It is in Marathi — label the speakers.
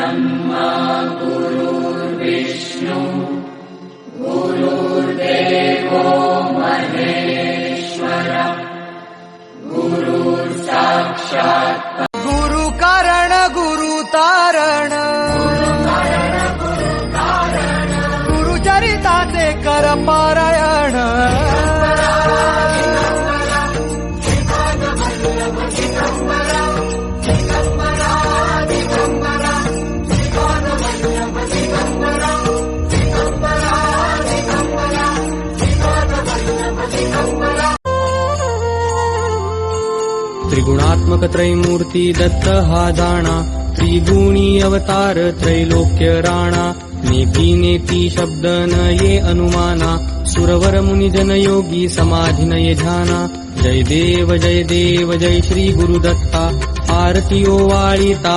Speaker 1: ब्रह्मा गुरुर्विष्णु गुरुर्देवो महेश्वरः गुरुर्साक्षात्
Speaker 2: गुरु कारण गुरु तारण गुरुचरिताचे कर पारायण त्रिगुणात्मक त्रैमूर्ती दत्त हा जाणा त्रिगुणी अवतार त्रैलोक्य राणा नेती नेती शब्द न ये अनुमाना सुरवर मुनि जन योगी समाधि न ये ध्याना जय देव जय श्री गुरुदत्ता आरती ओवाळीता